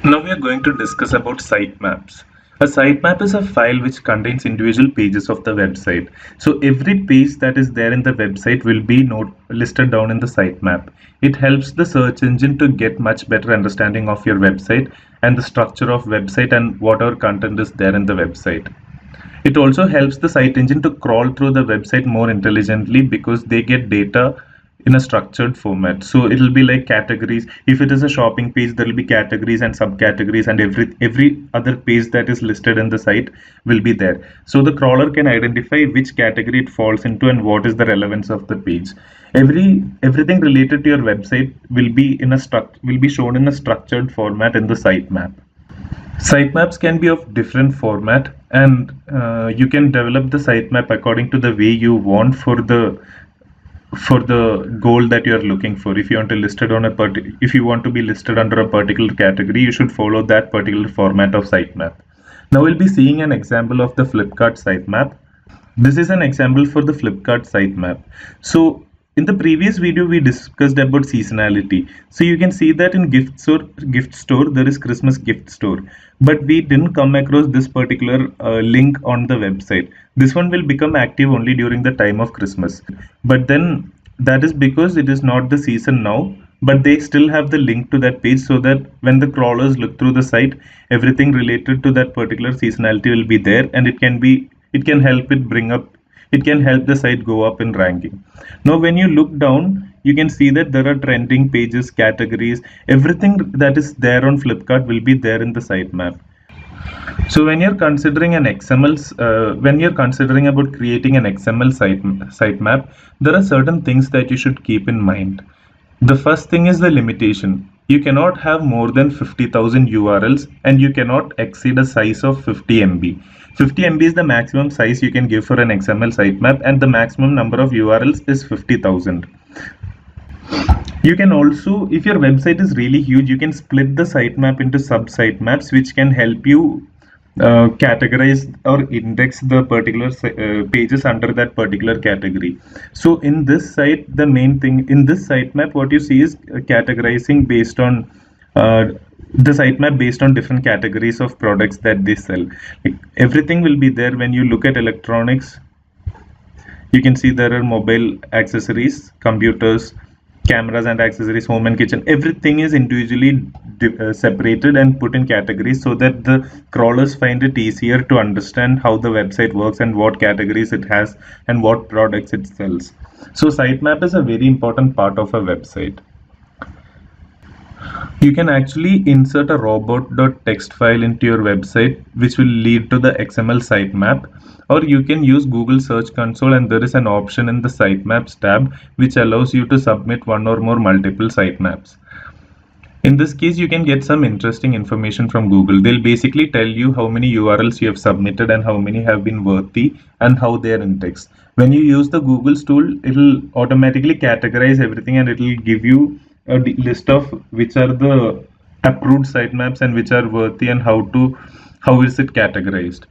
Now we are going to discuss about sitemaps. A sitemap is a file which contains individual pages of the website. So every page that is there in the website will be listed down in the sitemap. It helps the search engine to get much better understanding of your website and the structure of website and whatever content is there in the website. It also helps the site engine to crawl through the website more intelligently because they get data in a structured format. So it'll be like categories. If it is a shopping page, there will be categories and subcategories, and every other page that is listed in the site will be there. So the crawler can identify which category it falls into and what is the relevance of the page. Everything related to your website will be shown in a structured format in the sitemap. Sitemaps can be of different format, and you can develop the sitemap according to the way you want for the goal that you are looking for. If you want to listed on if you want to be listed under a particular category, you should follow that particular format of sitemap. Now we'll be seeing an example of the Flipkart sitemap. This is an example for the Flipkart sitemap. So in the previous video, we discussed about seasonality. So you can see that in gift store there is Christmas gift store, but we didn't come across this particular link on the website. This one will become active only during the time of Christmas, but then that is because it is not the season now, but they still have the link to that page so that when the crawlers look through the site, everything related to that particular seasonality will be there, and it can help it can help the site go up in ranking. Now when you look down, you can see that there are trending pages, categories, everything that is there on Flipkart will be there in the sitemap. So when you're considering when you're considering about creating an XML sitemap, there are certain things that you should keep in mind. The first thing is the limitation. You cannot have more than 50,000 URLs, and you cannot exceed a size of 50 MB. 50 MB is the maximum size you can give for an XML sitemap, and the maximum number of URLs is 50,000. You can also, if your website is really huge, you can split the sitemap into sub sitemaps, which can help you categorize or index the particular pages under that particular category. So in this site, the main thing in this sitemap, what you see is categorizing based on the sitemap based on different categories of products that they sell. Like, everything will be there. When you look at electronics, you can see there are mobile accessories, computers, cameras and accessories, home and kitchen. Everything is individually separated and put in categories so that the crawlers find it easier to understand how the website works and what categories it has and what products it sells. So sitemap is a very important part of a website. You can actually insert a robot.txt file into your website, which will lead to the XML sitemap, or you can use Google Search Console, and there is an option in the sitemaps tab which allows you to submit one or more multiple sitemaps. In this case, you can get some interesting information from Google. They'll basically tell you how many URLs you have submitted and how many have been worthy and how they are indexed. When you use the Google's tool, it'll automatically categorize everything, and it'll give you a list of which are the approved sitemaps and which are worthy and how is it categorized.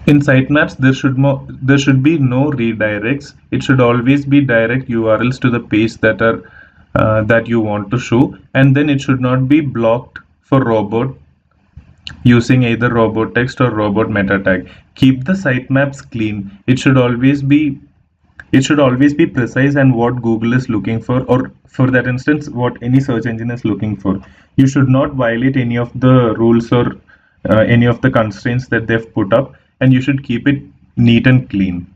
In sitemaps, there should be no redirects. It should always be direct URLs to the page that you want to show, and then it should not be blocked for robot using either robot text or robot meta tag. Keep the sitemaps clean. It should always be precise and what Google is looking for, or for that instance, what any search engine is looking for. You should not violate any of the rules or any of the constraints that they've put up, and you should keep it neat and clean.